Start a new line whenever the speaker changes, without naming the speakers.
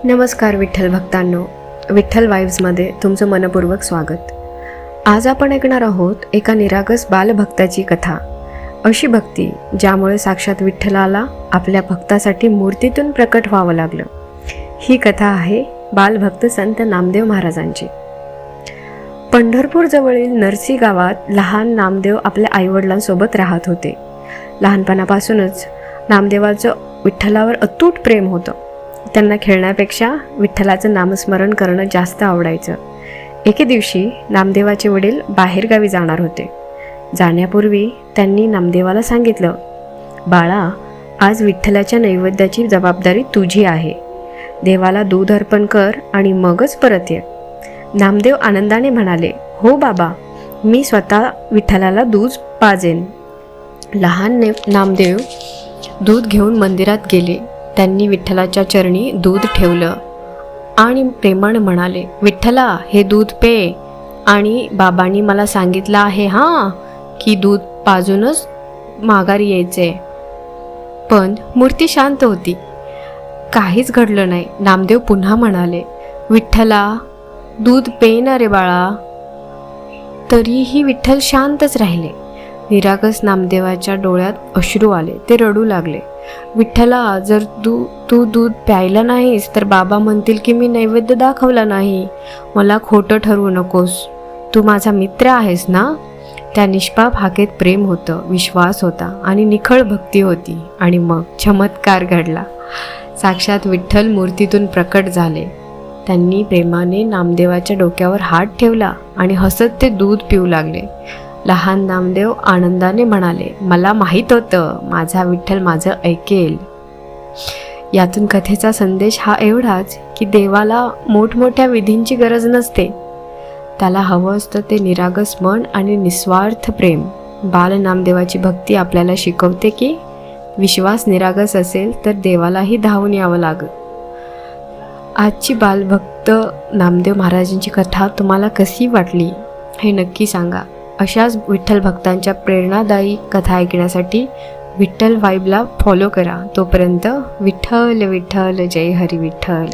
नमस्कार विठ्ठल भक्तांनो, विठ्ठल वाईव्समध्ये तुमचं मनपूर्वक स्वागत. आज आपण ऐकणार आहोत एका निरागस बालभक्ताची कथा. अशी भक्ती ज्यामुळे साक्षात विठ्ठलाला आपल्या भक्तासाठी मूर्तीतून प्रकट व्हावं लागलं. ही कथा आहे बालभक्त संत नामदेव महाराजांची. पंढरपूर जवळील नरसी गावात लहान नामदेव आपल्या आईवडिलांसोबत राहत होते. लहानपणापासूनच नामदेवाचं विठ्ठलावर अतूट प्रेम होतं. त्यांना खेळण्यापेक्षा विठ्ठलाचं नामस्मरण करणं जास्त आवडायचं. एके दिवशी नामदेवाचे वडील बाहेरगावी जाणार होते. जाण्यापूर्वी त्यांनी नामदेवाला सांगितलं, बाळा, आज विठ्ठलाच्या नैवेद्याची जबाबदारी तुझी आहे. देवाला दूध अर्पण कर आणि मगच परत ये. नामदेव आनंदाने म्हणाले, हो बाबा, मी स्वतः विठ्ठलाला दूध पाजेन. लहान नामदेव दूध घेऊन मंदिरात गेले. त्यांनी विठ्ठलाच्या चरणी दूध ठेवलं आणि प्रेमाने म्हणाले, विठ्ठला, हे दूध पे. आणि बाबांनी मला सांगितलं आहे की दूध पाजूनच माघारी यायचे. पण मूर्ती शांत होती. काहीच घडलं नाही. नामदेव पुन्हा म्हणाले, विठ्ठला, दूध पे ना रे बाळा. तरीही विठ्ठल शांतच राहिले. निरागस नामदेवाच्या डोळ्यात अश्रू आले. ते रडू लागले, विठ्ठला, जर तू दूध प्यायला नाहीस तर बाबा म्हणतील की मी नैवेद्य दाखवला नाही. मला खोटं ठरवू नकोस. तू माझा मित्र आहेस ना. त्या निष्पाप हाकेत प्रेम होतं, विश्वास होता आणि निखळ भक्ती होती. आणि मग चमत्कार घडला. साक्षात विठ्ठल मूर्तीतून प्रकट झाले. त्यांनी प्रेमाने नामदेवाच्या डोक्यावर हात ठेवला आणि हसत ते दूध पिऊ लागले. लहान नामदेव आनंदाने म्हणाले, मला माहीत होतं माझा विठ्ठल माझं ऐकेल. यातून कथेचा संदेश हा एवढाच की देवाला मोठमोठ्या विधींची गरज नसते. त्याला हवं असतं ते निरागस मन आणि निस्वार्थ प्रेम. बाल नामदेवाची भक्ती आपल्याला शिकवते की विश्वास निरागस असेल तर देवालाही धावून यावं लागतं. आजची बालभक्त नामदेव महाराजांची कथा तुम्हाला कशी वाटली हे नक्की सांगा. अशाच विठ्ठल भक्तांच्या प्रेरणादायी कथा ऐकण्यासाठी विठ्ठल वाईबला फॉलो करा. तोपर्यंत विठ्ठल विठ्ठल, जय हरी विठ्ठल.